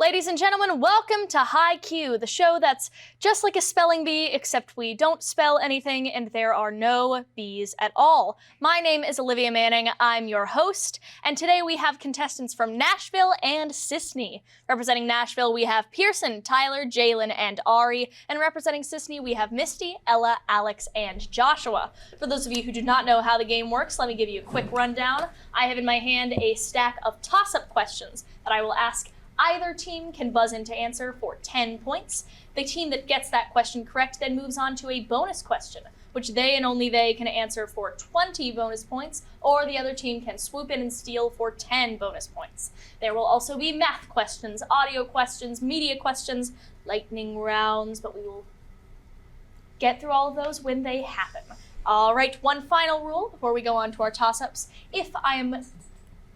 Ladies and gentlemen, welcome to High Q, the show that's just like a spelling bee, except we don't spell anything and there are no B's at all. My name is Olivia Manning, I'm your host, and today we have contestants from Nashville and Cisne. Representing Nashville, we have Pearson, Tyler, Jalen, and Ari, and representing Cisne, we have Misty, Ella, Alex, and Joshua. For those of you who do not know how the game works, let me give you a quick rundown. I have in my hand a stack of toss-up questions that I will ask. Either team can buzz in to answer for 10 points. The team that gets that question correct then moves on to a bonus question, which they and only they can answer for 20 bonus points, or the other team can swoop in and steal for 10 bonus points. There will also be math questions, audio questions, media questions, lightning rounds, but we will get through all of those when they happen. All right, one final rule before we go on to our toss-ups. If I am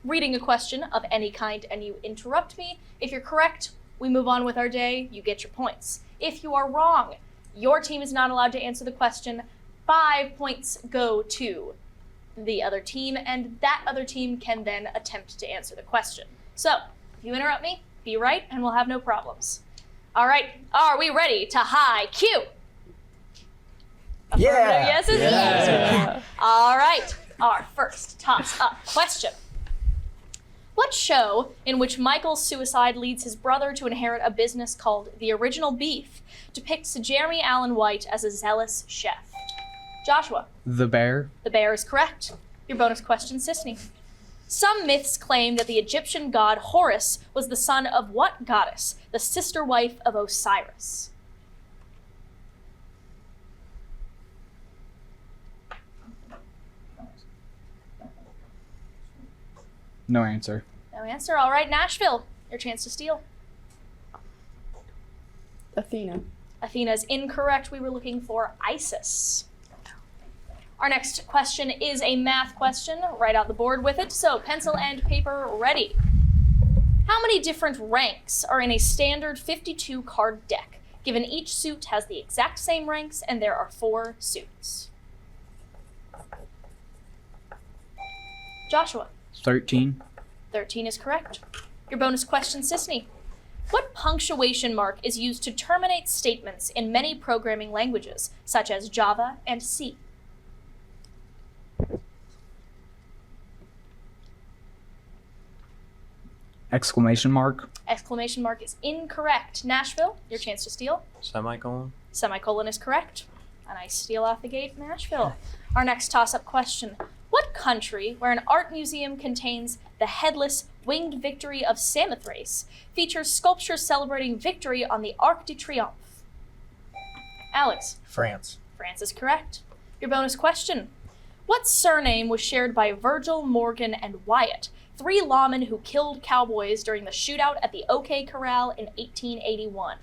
reading a question of any kind and you interrupt me, if you're correct, we move on with our day, you get your points. If you are wrong, your team is not allowed to answer the question. 5 points go to the other team, and that other team can then attempt to answer the question. So, if you interrupt me, be right, and we'll have no problems. All right, are we ready to High Q? Yeah. Yeses? Yeah. All right, our first toss-up question. What show, in which Michael's suicide leads his brother to inherit a business called The Original Beef, depicts Jeremy Allen White as a zealous chef? Joshua. The Bear. The Bear is correct. Your bonus question, Cisne. Some myths claim that the Egyptian god Horus was the son of what goddess, the sister wife of Osiris? No answer. No answer. All right, Nashville, your chance to steal. Athena. Athena's incorrect. We were looking for Isis. Our next question is a math question. Write out the board with it. So pencil and paper ready. How many different ranks are in a standard 52 card deck, given each suit has the exact same ranks and there are 4 suits? Joshua. 13. 13 is correct. Your bonus question, Cisne. What punctuation mark is used to terminate statements in many programming languages, such as Java and C? Exclamation mark. Exclamation mark is incorrect. Nashville, your chance to steal. Semicolon. Semicolon is correct. A nice steal off the gate, Nashville. Our next toss-up question. What country, where an art museum contains the headless, winged victory of Samothrace, features sculptures celebrating victory on the Arc de Triomphe? Alex. France. France is correct. Your bonus question. What surname was shared by Virgil, Morgan, and Wyatt, 3 lawmen who killed cowboys during the shootout at the OK Corral in 1881?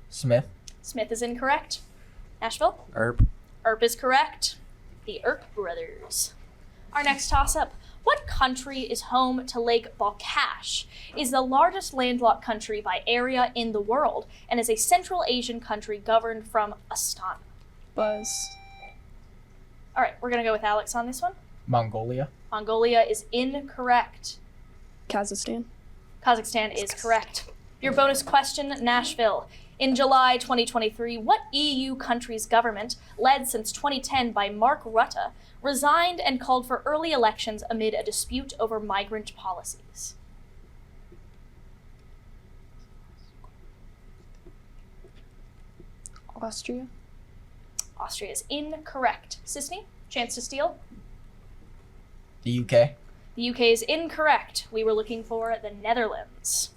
Smith. Smith is incorrect. Nashville? Earp. Earp is correct. The Earp brothers. Our next toss-up. What country is home to Lake Balkhash, is the largest landlocked country by area in the world, and is a Central Asian country governed from Astana? Buzz. All right, we're going to go with Alex on this one. Mongolia. Mongolia is incorrect. Kazakhstan. Kazakhstan is correct. Your bonus question, Nashville. In July 2023, what EU country's government, led since 2010 by Mark Rutte, resigned and called for early elections amid a dispute over migrant policies? Austria. Austria is incorrect. Cisne, chance to steal. The UK. The UK is incorrect. We were looking for the Netherlands.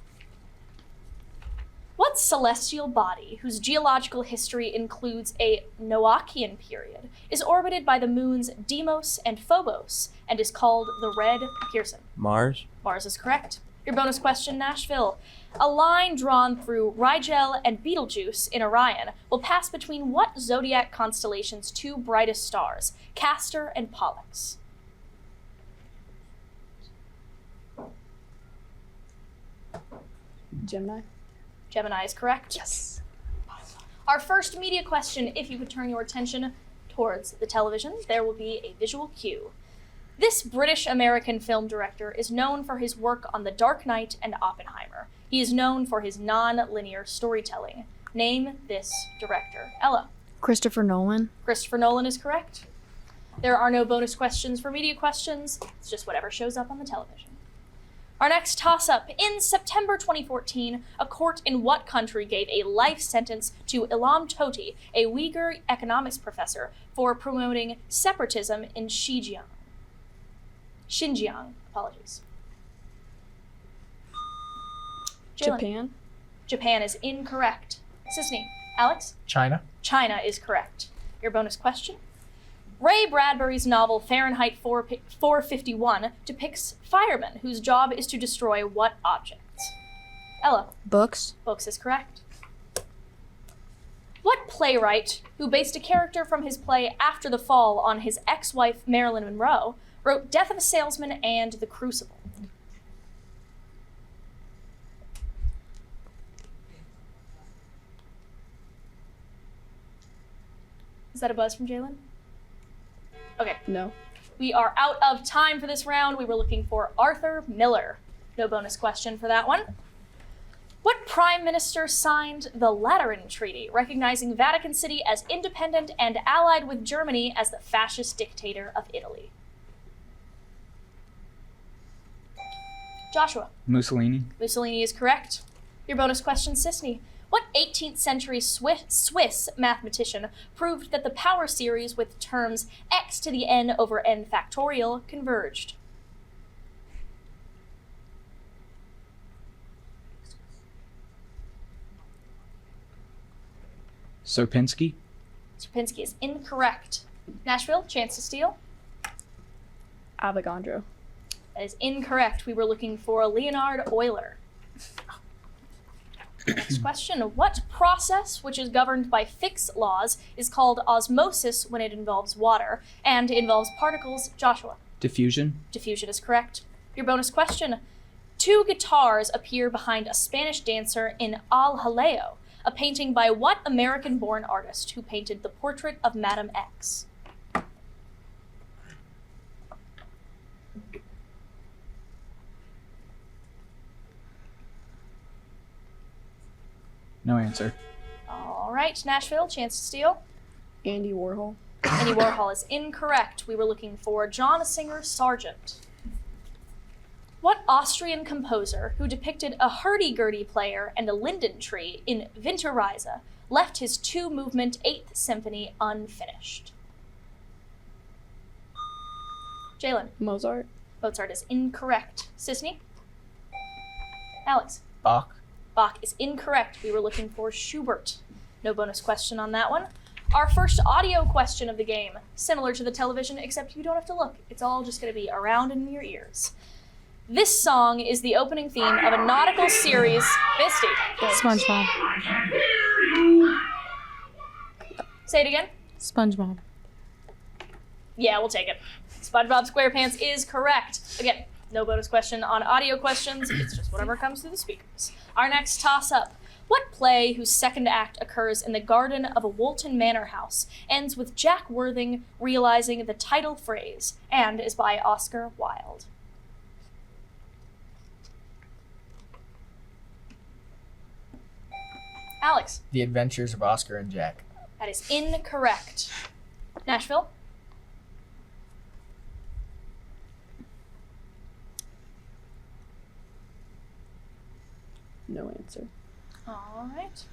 What celestial body, whose geological history includes a Noachian period, is orbited by the moons Deimos and Phobos and is called the Red Pearson? Mars. Mars is correct. Your bonus question, Nashville. A line drawn through Rigel and Betelgeuse in Orion will pass between what zodiac constellation's 2 brightest stars, Castor and Pollux? Gemini. Gemini is correct. Yes. Our first media question, if you could turn your attention towards the television, there will be a visual cue. This British-American film director is known for his work on The Dark Knight and Oppenheimer. He is known for his non-linear storytelling. Name this director. Ella. Christopher Nolan. Christopher Nolan is correct. There are no bonus questions for media questions. It's just whatever shows up on the television. Our next toss-up. In September 2014, a court in what country gave a life sentence to Ilham Tohti, a Uyghur economics professor, for promoting separatism in Xinjiang? Apologies. Jalen. Japan. Japan is incorrect. Cisne. Alex? China. China is correct. Your bonus question. Ray Bradbury's novel Fahrenheit 451 depicts firemen whose job is to destroy what objects? Ella. Books. Books is correct. What playwright, who based a character from his play After the Fall on his ex-wife Marilyn Monroe, wrote Death of a Salesman and The Crucible? Is that a buzz from Jalen? Okay. No. We are out of time for this round. We were looking for Arthur Miller. No bonus question for that one. What prime minister signed the Lateran Treaty, recognizing Vatican City as independent and allied with Germany as the fascist dictator of Italy? Joshua. Mussolini. Mussolini is correct. Your bonus question, Cisne. What 18th century Swiss mathematician proved that the power series with terms x to the n over n factorial converged? Sierpinski. Sierpinski is incorrect. Nashville, chance to steal. Avogadro. That is incorrect. We were looking for Leonhard Euler. Next question. What process, which is governed by Fick's laws, is called osmosis when it involves water and involves particles? Joshua. Diffusion. Diffusion is correct. Your bonus question. Two guitars appear behind a Spanish dancer in Al Jaleo, a painting by what American-born artist who painted the portrait of Madame X? No answer. All right, Nashville, chance to steal. Andy Warhol. Andy Warhol is incorrect. We were looking for John Singer Sargent. What Austrian composer who depicted a hurdy-gurdy player and a linden tree in Winterreise left his two-movement 8th Symphony unfinished? Jalen. Mozart. Mozart is incorrect. Cisne? Alex. Bach. Bach is incorrect. We were looking for Schubert. No bonus question on that one. Our first audio question of the game, similar to the television, except you don't have to look. It's all just going to be around in your ears. This song is the opening theme of a nautical series. Misty. SpongeBob. Say it again. SpongeBob. Yeah, we'll take it. SpongeBob SquarePants is correct. Again, no bonus question on audio questions. It's just whatever comes through the speakers. Our next toss-up. What play, whose second act occurs in the garden of a Woolton Manor house, ends with Jack Worthing realizing the title phrase and is by Oscar Wilde? Alex. The Adventures of Oscar and Jack. That is incorrect. Nashville. No answer. All right.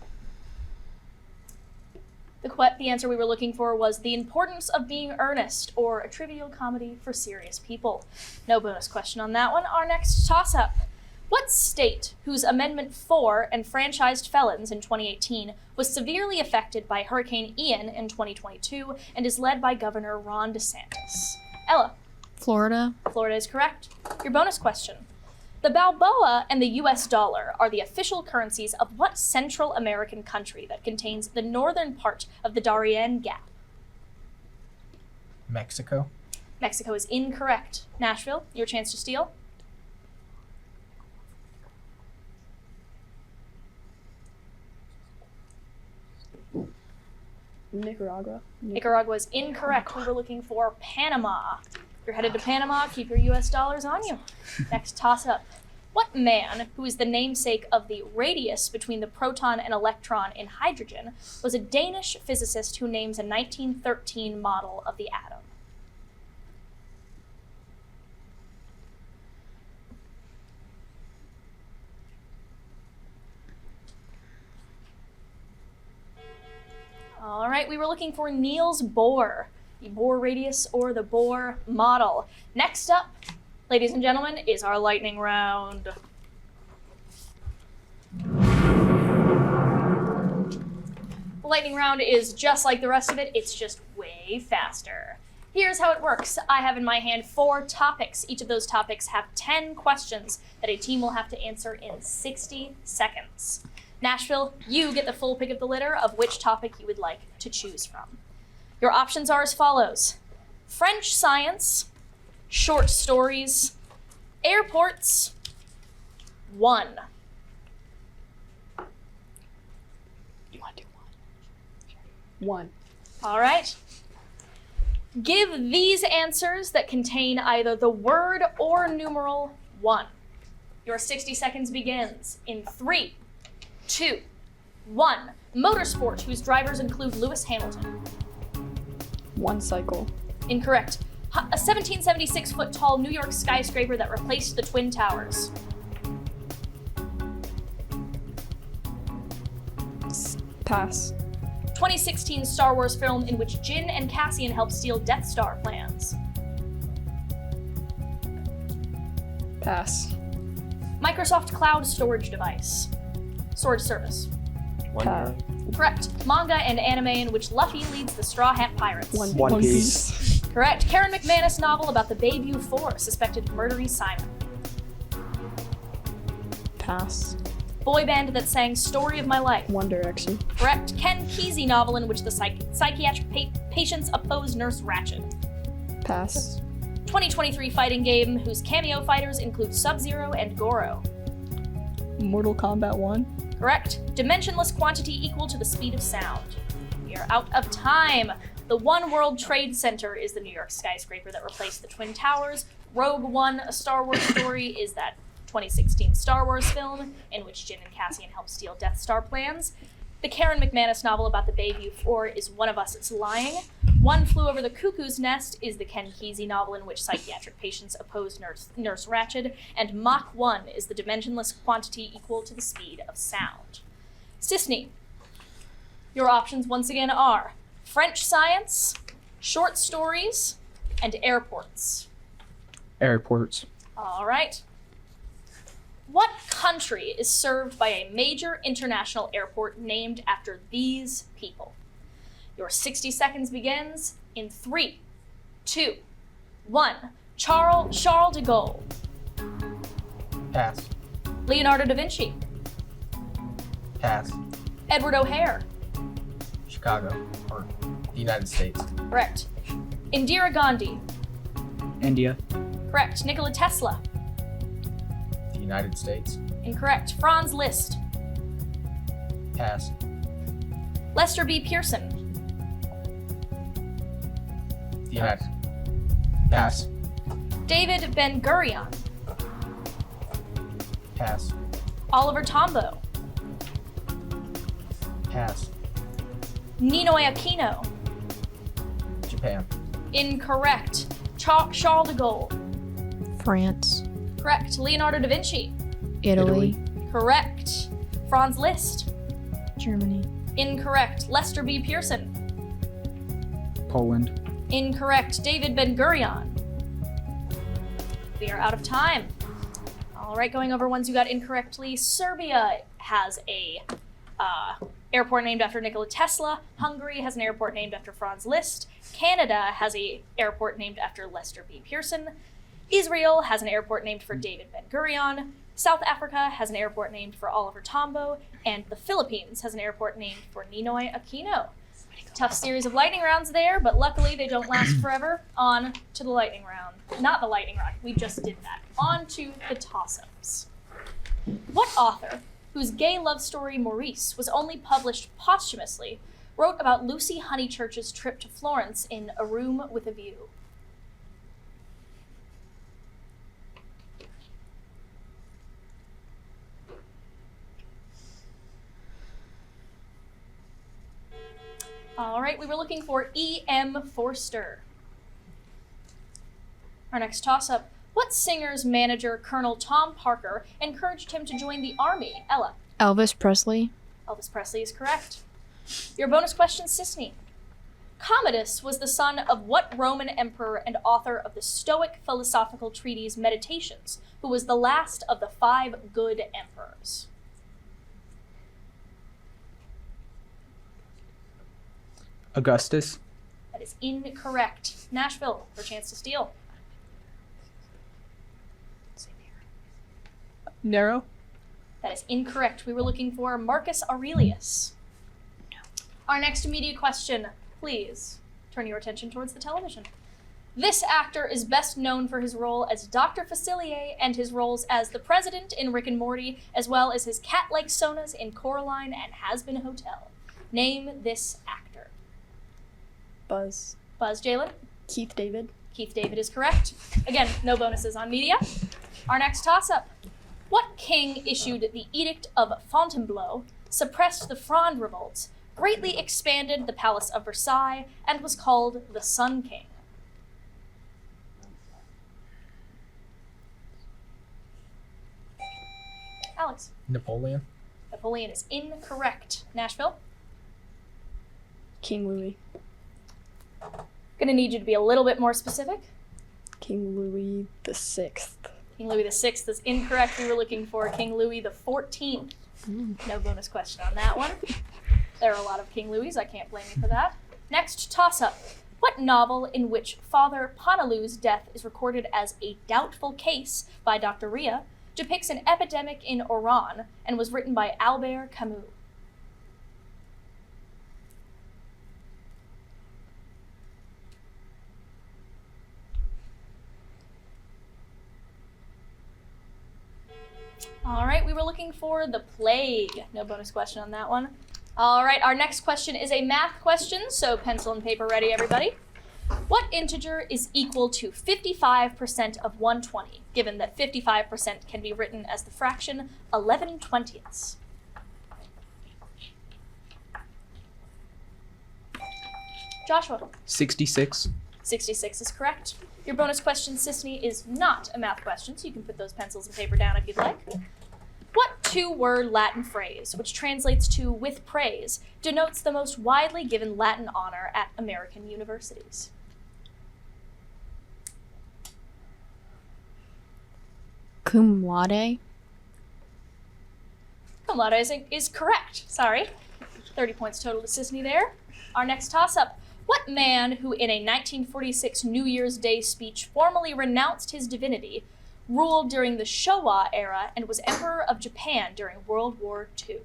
The answer we were looking for was The Importance of Being Earnest, or a trivial comedy for serious people. No bonus question on that one. Our next toss-up. What state, whose Amendment 4 enfranchised felons in 2018, was severely affected by Hurricane Ian in 2022 and is led by Governor Ron DeSantis? Ella. Florida. Florida is correct. Your bonus question. The Balboa and the US dollar are the official currencies of what Central American country that contains the northern part of the Darien Gap? Mexico. Mexico is incorrect. Nashville, your chance to steal. Nicaragua. Nicaragua is incorrect. We were looking for Panama. You're headed to Panama, keep your US dollars on you. Next toss-up. What man, who is the namesake of the radius between the proton and electron in hydrogen, was a Danish physicist who names a 1913 model of the atom? All right, we were looking for Niels Bohr, the Bohr radius or the Bohr model. Next up, ladies and gentlemen, is our lightning round. The lightning round is just like the rest of it, it's just way faster. Here's how it works. I have in my hand 4 topics. Each of those topics have 10 questions that a team will have to answer in 60 seconds. Nashville, you get the full pick of the litter of which topic you would like to choose from. Your options are as follows: French science, short stories, airports, 1. You want to do one? All right. Give these answers that contain either the word or numeral 1. Your 60 seconds begins in 3, 2, 1. Motorsport, whose drivers include Lewis Hamilton. One cycle. Incorrect. A 1776-foot tall New York skyscraper that replaced the Twin Towers. Pass. 2016 Star Wars film in which Jyn and Cassian help steal Death Star plans. Pass. Microsoft Cloud storage device. Storage service. Pass. Correct. Manga and anime in which Luffy leads the Straw Hat Pirates. One Piece. Correct. Karen McManus novel about the Bayview 4 suspected of murdering Simon. Pass. Boy band that sang Story of My Life. One Direction. Correct. Ken Kesey novel in which the psychiatric patients oppose Nurse Ratched. Pass. 2023 fighting game whose cameo fighters include Sub-Zero and Goro. Mortal Kombat 1. Correct. Dimensionless quantity equal to the speed of sound. We are out of time. The One World Trade Center is the New York skyscraper that replaced the Twin Towers. Rogue One, A Star Wars Story, is that 2016 Star Wars film in which Jyn and Cassian help steal Death Star plans. The Karen McManus novel about the Bayview 4 is One of Us Is Lying. One Flew Over the Cuckoo's Nest is the Ken Kesey novel in which psychiatric patients oppose Nurse Ratched. And Mach 1 is the dimensionless quantity equal to the speed of sound. Cisne, your options once again are French science, short stories, and airports. Airports. All right. What country is served by a major international airport named after these people? Your 60 seconds begins in 3, 2, 1. Charles de Gaulle. Pass. Leonardo da Vinci. Pass. Edward O'Hare. Chicago. Or the United States. Correct. Indira Gandhi. India. Correct. Nikola Tesla. The United States. Incorrect. Franz Liszt. Pass. Lester B. Pearson. The United. Pass. David Ben Gurion. Pass. Oliver Tambo. Pass. Ninoy Aquino. Japan. Incorrect. Charles de Gaulle. France. Correct. Leonardo da Vinci. Italy. Correct. Franz Liszt. Germany. Incorrect. Lester B. Pearson. Poland. Incorrect. David Ben Gurion. We are out of time. All right, going over ones you got incorrectly. Serbia has a airport named after Nikola Tesla. Hungary has an airport named after Franz Liszt. Canada has a airport named after Lester B. Pearson. Israel has an airport named for David Ben Gurion. South Africa has an airport named for Oliver Tambo. And the Philippines has an airport named for Ninoy Aquino. Tough series of lightning rounds there, but luckily they don't last forever. On to the lightning round. Not the lightning round, we just did that. On to the toss-ups. What author, whose gay love story Maurice was only published posthumously, wrote about Lucy Honeychurch's trip to Florence in A Room with a View? All right, we were looking for E.M. Forster. Our next toss-up. What singer's manager, Colonel Tom Parker, encouraged him to join the Army? Ella. Elvis Presley. Elvis Presley is correct. Your bonus question, Cisne. Commodus was the son of what Roman emperor and author of the Stoic philosophical treatise Meditations, who was the last of the 5 good emperors? Augustus. That is incorrect. Nashville, for a chance to steal. Nero. That is incorrect. We were looking for Marcus Aurelius. Our next immediate question, please turn your attention towards the television. This actor is best known for his role as Dr. Facilier and his roles as the president in Rick and Morty, as well as his cat-like sonas in Coraline and Has-Been Hotel. Name this actor. Buzz. Buzz Jalen. Keith David. Keith David is correct. Again, no bonuses on media. Our next toss-up. What king issued the Edict of Fontainebleau, suppressed the Fronde revolts, greatly expanded the Palace of Versailles, and was called the Sun King? Alex. Napoleon. Napoleon is incorrect. Nashville. King Louis. Gonna need you to be a little bit more specific. King Louis the Sixth. King Louis VI is incorrect. We were looking for King Louis XIV. No bonus question on that one. There are a lot of King Louis. I can't blame you for that. Next, toss-up. What novel in which Father Panalou's death is recorded as a doubtful case by Dr. Ria depicts an epidemic in Oran and was written by Albert Camus? All right, we were looking for The Plague. No bonus question on that one. All right, our next question is a math question, so pencil and paper ready, everybody. What integer is equal to 55% of 120, given that 55% can be written as the fraction 11/20ths? Joshua. 66. 66 is correct. Your bonus question, Cisne, is not a math question, so you can put those pencils and paper down if you'd like. What 2-word Latin phrase, which translates to with praise, denotes the most widely given Latin honor at American universities? Cum laude. Cum laude is correct. Sorry. 30 points total to Cisne there. Our next toss-up. What man who in a 1946 New Year's Day speech formally renounced his divinity ruled during the Showa era and was Emperor of Japan during World War II?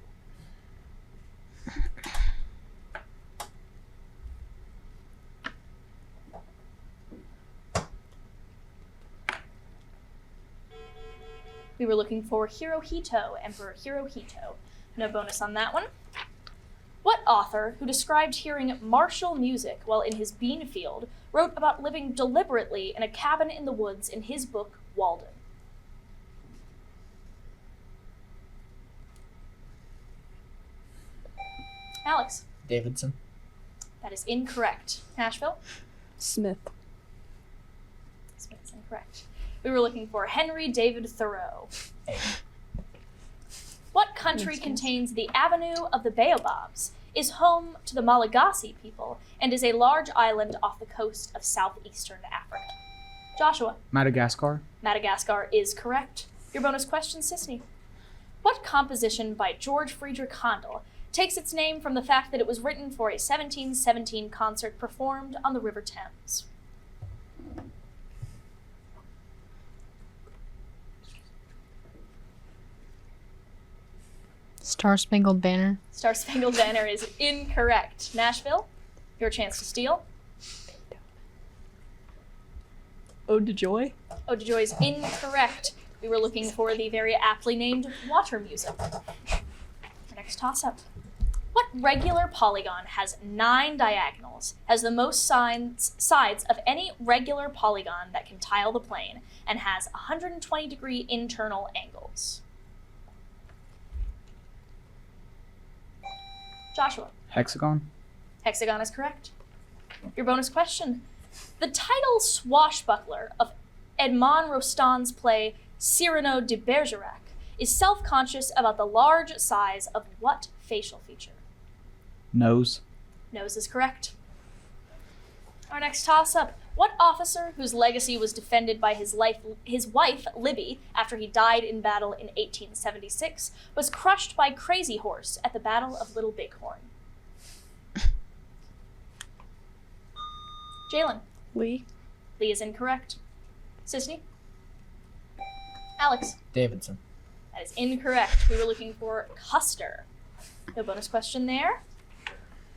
We were looking for Hirohito, Emperor Hirohito. No bonus on that one. What author, who described hearing martial music while in his bean field, wrote about living deliberately in a cabin in the woods in his book, Walden? Alex. Davidson. That is incorrect. Nashville. Smith. Smith's incorrect. We were looking for Henry David Thoreau. A. What country contains the Avenue of the Baobabs, is home to the Malagasy people, and is a large island off the coast of southeastern Africa? Joshua. Madagascar. Madagascar is correct. Your bonus question, Cisne. What composition by George Friedrich Handel takes its name from the fact that it was written for a 1717 concert performed on the River Thames? Star Spangled Banner. Star Spangled Banner is incorrect. Nashville, your chance to steal. Ode to Joy. Ode to Joy is incorrect. We were looking for the very aptly named Water Music. Our next toss-up. What regular polygon has 9 diagonals, has the most sides of any regular polygon that can tile the plane, and has 120-degree internal angles? Joshua. Hexagon. Hexagon is correct. Your bonus question. The title swashbuckler of Edmond Rostand's play Cyrano de Bergerac is self-conscious about the large size of what facial feature? Nose. Nose is correct. Our next toss-up. What officer, whose legacy was defended by his wife, Libby, after he died in battle in 1876, was crushed by Crazy Horse at the Battle of Little Bighorn? Jalen. Lee. Lee is incorrect. Cisne? Alex. Davidson. That is incorrect. We were looking for Custer. No bonus question there.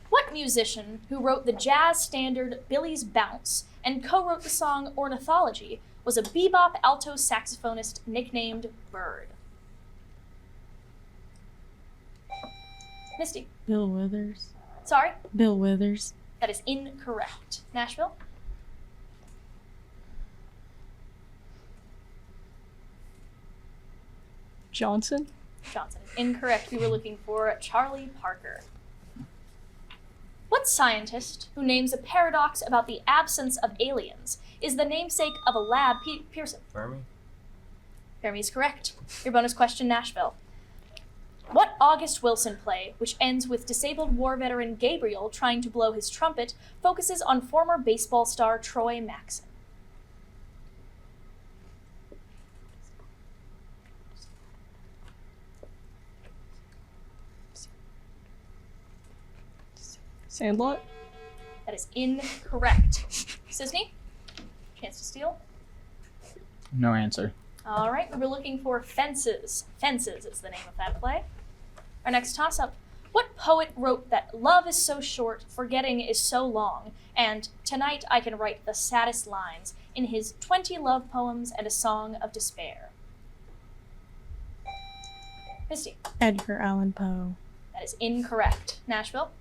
What musician who wrote the jazz standard Billy's Bounce and co-wrote the song Ornithology was a bebop alto saxophonist nicknamed Bird? Misty. Bill Withers. Sorry? Bill Withers. That is incorrect. Nashville? Johnson. Johnson is incorrect. We were looking for Charlie Parker. What scientist, who names a paradox about the absence of aliens, is the namesake of a lab Pearson? Fermi. Fermi is correct. Your bonus question, Nashville. What August Wilson play, which ends with disabled war veteran Gabriel trying to blow his trumpet, focuses on former baseball star Troy Maxson? Sandlot. That is incorrect. Cisne? Chance to steal? No answer. All right, we were looking for Fences. Fences is the name of that play. Our next toss-up. What poet wrote that love is so short, forgetting is so long, and tonight I can write the saddest lines in his 20 love poems and a song of despair? Misty? Edgar Allan Poe. That is incorrect. Nashville?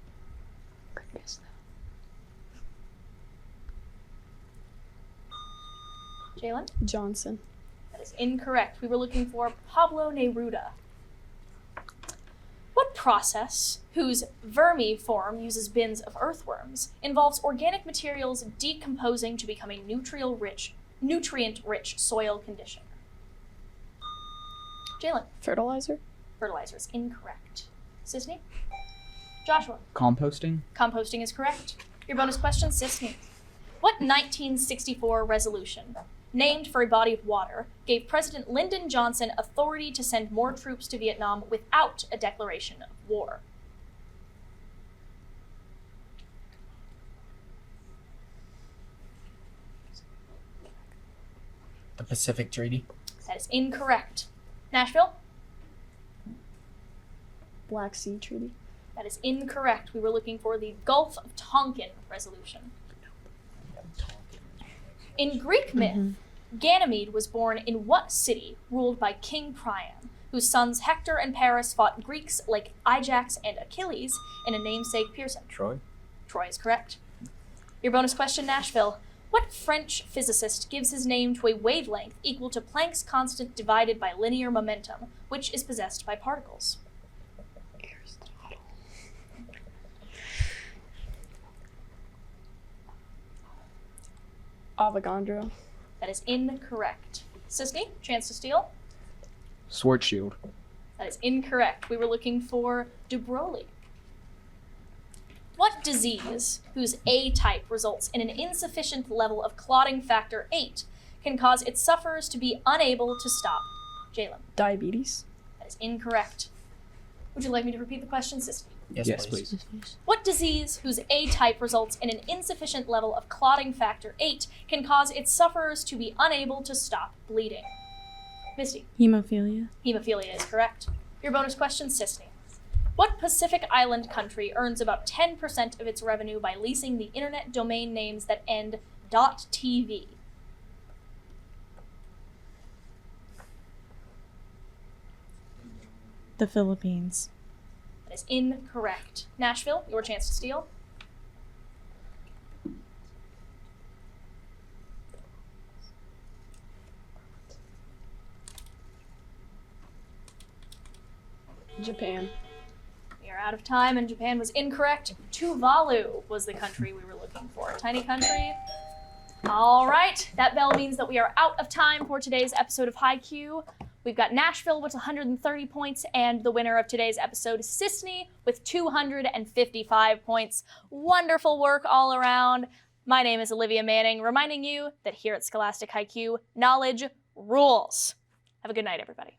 Jalen? Johnson. That is incorrect. We were looking for Pablo Neruda. What process, whose vermi form uses bins of earthworms, involves organic materials decomposing to become a nutrient-rich soil condition? Jalen? Fertilizer. Fertilizer is incorrect. Cisne? Joshua? Composting. Composting is correct. Your bonus question, Cisne. What 1964 resolution, named for a body of water, gave President Lyndon Johnson authority to send more troops to Vietnam without a declaration of war? The Pacific Treaty. That is incorrect. Nashville? Black Sea Treaty. That is incorrect. We were looking for the Gulf of Tonkin resolution. In Greek myth, Ganymede was born in what city ruled by King Priam, whose sons Hector and Paris fought Greeks like Ajax and Achilles in a namesake Pearson? Troy. Troy is correct. Your bonus question, Nashville. What French physicist gives his name to a wavelength equal to Planck's constant divided by linear momentum, which is possessed by particles? Avogadro. That is incorrect. Cisne, chance to steal? Schwarzschild. That is incorrect. We were looking for de Broglie. What disease, whose A type results in an insufficient level of clotting factor 8, can cause its sufferers to be unable to stop? Jalen. Diabetes. That is incorrect. Would you like me to repeat the question, Cisne? Yes, please. What disease, whose A type results in an insufficient level of clotting factor 8, can cause its sufferers to be unable to stop bleeding? Misty. Hemophilia. Hemophilia is correct. Your bonus question, Cisne. What Pacific Island country earns about 10% of its revenue by leasing the internet domain names that end .tv? The Philippines. That is incorrect. Nashville, your chance to steal. Japan. We are out of time, and Japan was incorrect. Tuvalu was the country we were looking for. Tiny country. All right, that bell means that we are out of time for today's episode of Haikyuu. We've got Nashville with 130 points, and the winner of today's episode, Cisne, with 255 points. Wonderful work all around. My name is Olivia Manning, reminding you that here at Scholastic Haikyuu, knowledge rules. Have a good night, everybody.